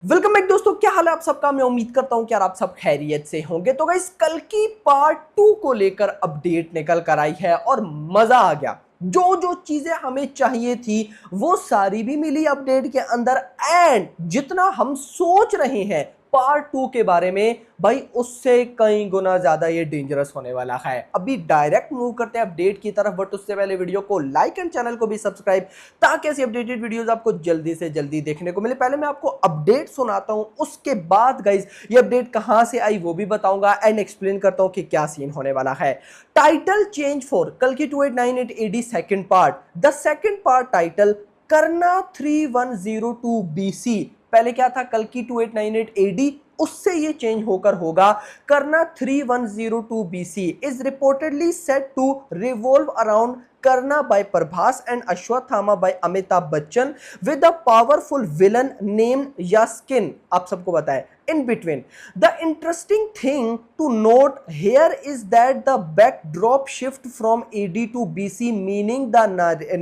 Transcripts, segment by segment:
Welcome back दोस्तों, क्या हाल है आप सबका। मैं उम्मीद करता हूं कि यार आप सब खैरियत से होंगे। तो गाइस, कल की पार्ट 2 को लेकर अपडेट निकल कर आई है और मजा आ गया। जो जो चीजें हमें चाहिए थी वो सारी भी मिली अपडेट के अंदर। एंड जितना हम सोच रहे हैं पार्ट 2 के बारे में, भाई उससे कई गुना ज्यादा ये डेंजरस होने वाला है। अभी डायरेक्ट मूव करते हैं अपडेट की तरफ, बट उससे पहले वीडियो को लाइक एंड चैनल को भी सब्सक्राइब, ताकि ऐसी अपडेटेड वीडियोस आपको जल्दी से जल्दी देखने को मिले। पहले मैं आपको अपडेट सुनाता हूं, उसके बाद गाइज ये अपडेट कहां से आई वो भी बताऊंगा एंड एक्सप्लेन करता हूं कि क्या सीन होने वाला है। टाइटल चेंज फॉर कल की 2898 AD second part. The second part title Karna 3102 BC. पहले क्या था, कल की 2898 एडी, उससे ये चेंज होकर होगा Karna 3102 BC is reportedly set to revolve around Karna by Prabhas and Ashwathama by Amitabh Bachchan with a powerful villain named Yaskin। आप सबको बताएं in between। The interesting thing to note here is that the backdrop shift from AD to BC, meaning the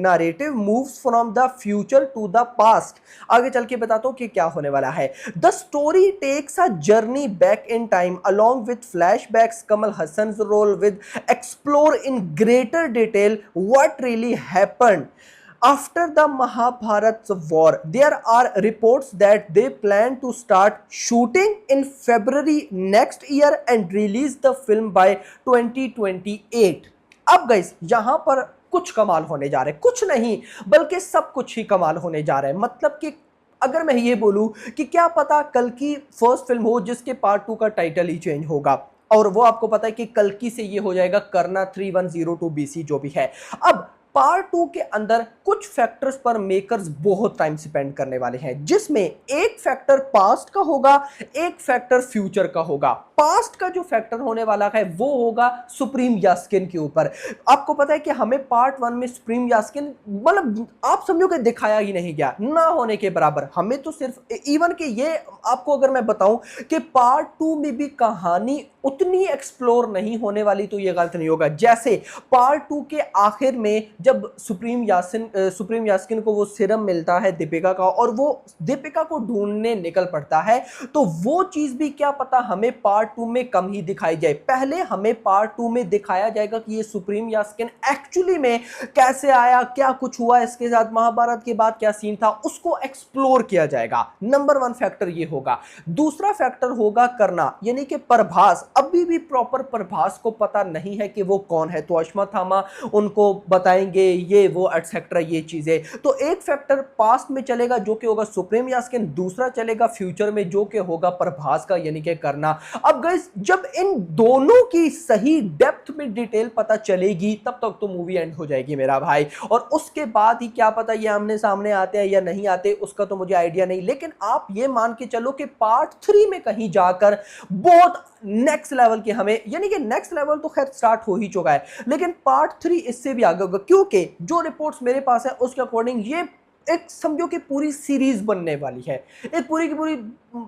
narrative moves from the future to the past। आगे चल के बताता हूं कि क्या होने वाला है। The story takes a journey back in time along with flashbacks, Kamal Hassan's role with explore in greater detail what really happened after the Mahabharat war। There are reports that they plan to start shooting in February next year and release the film by 2028। अब guys यहां पर कुछ कमाल होने जा रहे हैं, कुछ नहीं बल्कि सब कुछ ही कमाल होने जा रहा है। मतलब कि अगर मैं ये बोलूं कि क्या पता कल की फर्स्ट फिल्म हो जिसके पार्ट 2 का टाइटल ही चेंज होगा, और वो आपको पता है कि कल की से ये हो जाएगा करना 3102 बीसी जो भी है। अब पार्ट 2 के अंदर कुछ फैक्टर्स पर मेकर्स बहुत टाइम स्पेंड करने वाले हैं, जिसमें एक फैक्टर पास्ट का होगा, एक फैक्टर फ्यूचर का होगा। पास्ट का जो फैक्टर होने वाला है वो होगा सुप्रीम यास्किन के ऊपर। आपको पता है कि हमें पार्ट 1 में सुप्रीम यास्किन मतलब आप समझो कि दिखाया ही नहीं गया, ना होने के बराबर। हमें तो सिर्फ इवन कि ये आपको अगर मैं बताऊं कि पार्ट 2 में भी कहानी उतनी एक्सप्लोर नहीं होने वाली तो ये गलत नहीं होगा। जैसे पार्ट 2 के आखिर में जब सुप्रीम यास्किन को वो सिरम मिलता है दीपिका का, और वो दीपिका को ढूंढने निकल पड़ता है, तो वो चीज भी क्या पता हमें पार्ट 2 में कम ही दिखाई जाए। पहले हमें पार्ट 2 में दिखाया जाएगा कि ये सुप्रीम यास्किन एक्चुअली में कैसे आया, क्या कुछ हुआ इसके साथ, महाभारत के बाद क्या सीन था, उसको एक्सप्लोर किया जाएगा। नंबर 1 फैक्टर ये होगा। दूसरा फैक्टर होगा करना, यानी कि प्रभास। अभी भी प्रॉपर प्रभास को पता नहीं है कि वो कौन है, तो अश्वत्थामा उनको बताएंगे ये वो एटसेट्रा ये चीजें। तो एक फैक्टर पास्ट में चलेगा जो कि होगा सुप्रीम यास्किन, दूसरा चलेगा फ्यूचर में जो कि होगा प्रभास का, यानी कि करना। अब गाइस जब इन दोनों की सही डेप्थ में डिटेल पता चलेगी तब तक तो मूवी एंड हो जाएगी मेरा भाई, और उसके बाद ही क्या पता ये आमने सामने आते हैं या नहीं आते, उसका तो मुझे आइडिया नहीं। लेकिन आप ये मान के चलो कि पार्ट 3 में कहीं जाकर बहुत नेक्स्ट लेवल के हमें, यानी कि नेक्स्ट लेवल तो खैर स्टार्ट हो ही चुका है, लेकिन पार्ट 3 इससे भी आगे होगा, क्योंकि जो रिपोर्ट्स मेरे पास है उसके अकॉर्डिंग ये एक समझो कि पूरी सीरीज बनने वाली है। एक पूरी की पूरी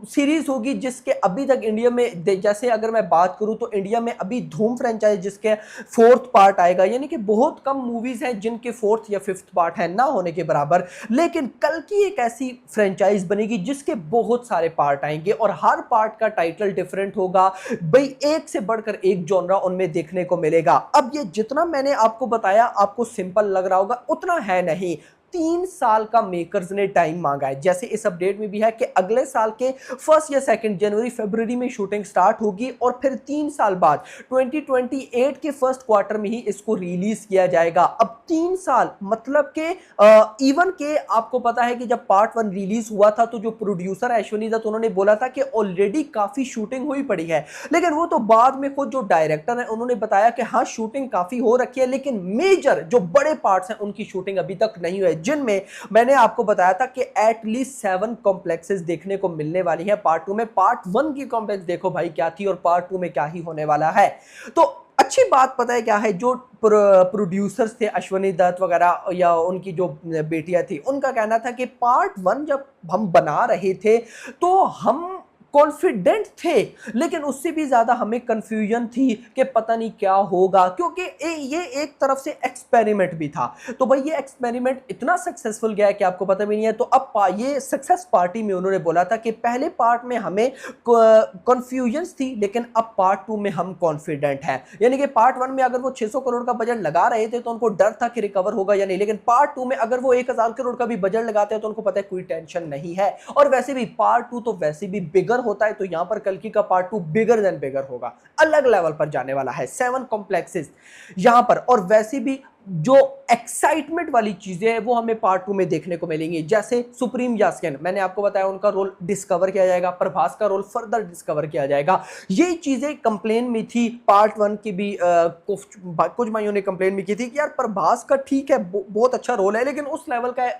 सीरीज होगी जिसके अभी तक इंडिया में, जैसे अगर मैं बात करूं तो इंडिया में अभी धूम फ्रेंचाइज जिसके 4th पार्ट आएगा, यानी कि बहुत कम मूवीज हैं जिनके 4th या 5th पार्ट है, ना होने के बराबर। लेकिन कल की एक ऐसी फ्रेंचाइज बनेगी जिसके बहुत सारे पार्ट आएंगे और हर पार्ट का टाइटल डिफरेंट होगा। भाई एक से बढ़कर एक जॉनरा उनमें देखने को मिलेगा। अब ये जितना मैंने आपको बताया आपको सिंपल लग रहा होगा, उतना है नहीं। 3 साल का मेकर्स ने टाइम मांगा है। जैसे इस अपडेट में भी है कि अगले साल के 1 या 2 जनवरी फरवरी में शूटिंग स्टार्ट होगी और फिर 3 साल बाद 2028 के फर्स्ट क्वार्टर में ही इसको रिलीज किया जाएगा। अब 3 साल मतलब के इवन के आपको पता है कि जब पार्ट 1 रिलीज हुआ था तो जो प्रोड्यूसर अश्विनी दत्त उन्होंने बोला था कि ऑलरेडी काफी शूटिंग हुई पड़ी है, लेकिन वो तो बाद में खुद जो डायरेक्टर है उन्होंने बताया कि हाँ शूटिंग काफी हो रखी है, लेकिन मेजर जो बड़े पार्ट्स हैं उनकी शूटिंग अभी तक नहीं हुई है, जिनमें मैंने आपको बताया था कि एटलीस्ट 7 कॉम्प्लेक्सेस देखने को मिलने वाली है पार्ट 2 में। पार्ट 1 की कॉम्प्लेक्स देखो भाई क्या थी और पार्ट 2 में क्या ही होने वाला है। तो अच्छी बात पता है क्या है, जो प्रोड्यूसर्स थे अश्विनी दत्त वगैरह या उनकी जो बेटियां थी, उनका कहना था कि पार्ट 1 जब हम बना रहे थे तो हम कॉन्फिडेंट थे, लेकिन उससे भी ज्यादा हमें कंफ्यूजन थी कि पता नहीं क्या होगा, क्योंकि ये एक तरफ से एक्सपेरिमेंट भी था। तो भाई ये एक्सपेरिमेंट इतना सक्सेसफुल गया कि आपको पता भी नहीं है। तो अब ये सक्सेस पार्टी में उन्होंने बोला था कि पहले पार्ट में हमें कंफ्यूजन थी, लेकिन अब पार्ट 2 में हम कॉन्फिडेंट हैं। यानी कि पार्ट 1 में अगर वो 600 करोड़ का बजट लगा रहे थे तो उनको डर था कि रिकवर होगा या नहीं, लेकिन पार्ट 2 में अगर वो 1000 करोड़ का भी बजट लगाते हैं तो उनको पता है कोई टेंशन नहीं है। और वैसे भी पार्ट 2 तो वैसे भी बिगर होता है, तो यहां पर कल्कि का पार्ट 2 बिगर देन बिगर होगा, अलग लेवल पर जाने वाला है। 7 कॉम्प्लेक्सेस यहां पर, और वैसे भी जो एक्साइटमेंट वाली चीजें हैं वो हमें पार्ट 2 में देखने को मिलेंगी। जैसे सुप्रीम यास्किन, मैंने आपको बताया उनका रोल डिस्कवर किया जाएगा, प्रभास का रोल फर्दर डिस्कवर किया जाएगा। ये चीजें कंप्लेन में थी पार्ट 1 की भी, कुछ भाइयों ने कंप्लेन भी की थी कि यार प्रभास का ठीक है बहुत अच्छा रोल है, लेकिन उस लेवल का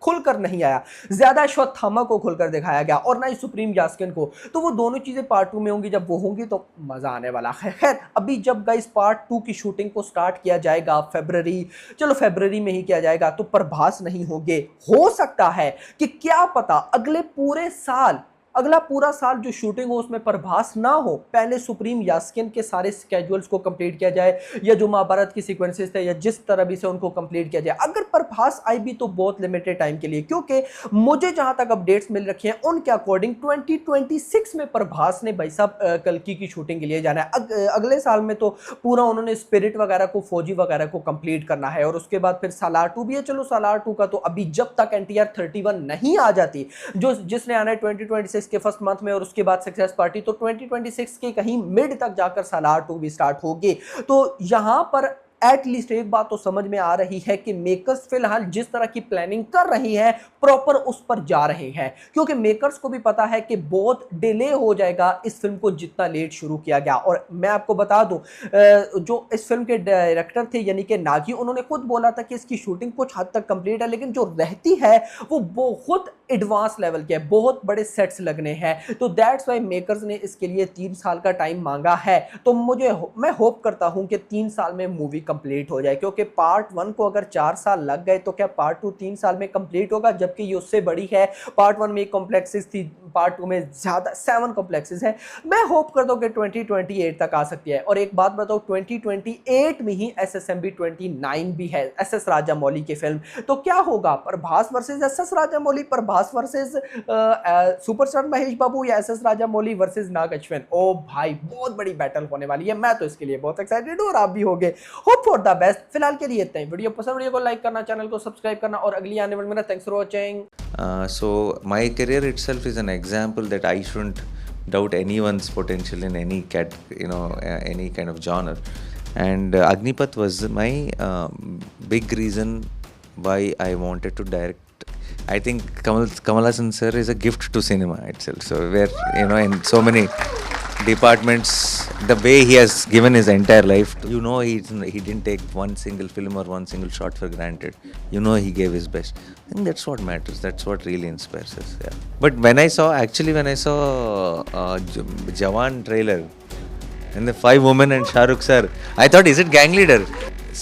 खुलकर नहीं आया, ज्यादा अश्वत्थामा को खुलकर दिखाया गया और ना ही सुप्रीम यास्किन को। तो वो दोनों चीजें पार्ट 2 में होंगी, जब वो होंगी तो मजा आने वाला है। खैर अभी जब गाइस पार्ट 2 की शूटिंग को स्टार्ट किया जाएगा फरवरी में ही किया जाएगा, तो प्रभास नहीं होंगे। हो सकता है कि क्या पता अगला पूरा साल जो शूटिंग हो उसमें प्रभास ना हो, पहले सुप्रीम यास्किन के सारे स्केड्यूल्स को कंप्लीट किया जाए, या जो महाभारत की सीक्वेंसेस थे या जिस तरह भी से उनको कंप्लीट किया जाए। अगर प्रभास आई भी तो बहुत लिमिटेड टाइम के लिए, क्योंकि मुझे जहां तक अपडेट्स मिल रखे हैं उनके अकॉर्डिंग 2026 में प्रभास ने भाई साहब कल्कि की शूटिंग के लिए जाना है। अगले साल में तो पूरा उन्होंने स्पिरिट वगैरह को, फौजी वगैरह को कंप्लीट करना है, और उसके बाद फिर सालार 2 भी है। चलो सालार 2 का तो अभी जब तक NTR 31 नहीं आ जाती, जिसने आना है 2026 के फर्स्ट मंथ में, और उसके बाद सक्सेस पार्टी, तो 2026 के कहीं मिड तक जाकर सालार 2 भी स्टार्ट होगी। तो यहां पर एटलीस्ट एक बात तो समझ में आ रही है कि मेकर्स फिलहाल जिस तरह की प्लानिंग कर रही हैं प्रॉपर उस पर जा रहे हैं, क्योंकि मेकर्स को भी पता है कि बहुत डिले हो जाएगा इस फिल्म को जितना लेट शुरू किया गया। और मैं आपको बता दूं, जो इस फिल्म के डायरेक्टर थे यानी कि नागी, उन्होंने खुद बोला था कि इसकी शूटिंग कुछ हद तक कंप्लीट है, लेकिन जो रहती है वो बहुत एडवांस लेवल के है, बहुत बड़े सेट्स लगने हैं। तो दैट्स वाई मेकर्स ने इसके लिए 3 साल का टाइम मांगा है। तो मैं होप करता हूं कि 3 साल में मूवी कंप्लीट हो जाए, क्योंकि पार्ट 1 को अगर 4 साल लग गए तो क्या पार्ट 2 3 साल में कंप्लीट होगा, जबकि ये उससे बड़ी है। पार्ट 1 में कॉम्प्लेक्सेस थी, पार्ट 2 में ज्यादा 7 कॉम्प्लेक्सेस है। मैं होप करता हूं कि 2028 तक आ सकती है। और एक बात बताओ, 2028 में ही SSMB 29 भी है, SS राजामौली की फिल्म। तो क्या होगा, Prabhas versus SS Rajamouli, Prabhas versus superstar Mahesh Babu, या SS राजामौली वर्सेस नाग अश्विन? ओ भाई बहुत बड़ी बैटल होने वाली है। मैं तो इसके लिए बहुत एक्साइटेड हूं और आप भी होंगे। Hope for the best. फिलहाल के लिए इतना ही। वीडियो पसंद, वीडियो को लाइक करना, चैनल को सब्सक्राइब करना, और अगली आने वाली मेरा thanks for watching. So my career itself is an example that I shouldn't doubt anyone's potential in any any kind of genre. And Agnipath was my big reason why I wanted to direct. I think Kamal Haasan sir is a gift to cinema itself. So where in so many departments, the way he has given his entire life, he didn't take one single film or one single shot for granted. He gave his best. I think that's what matters. That's what really inspires us. Yeah. But when I saw Jawan trailer and the 5 women and Shah Rukh sir, I thought, is it Gang Leader?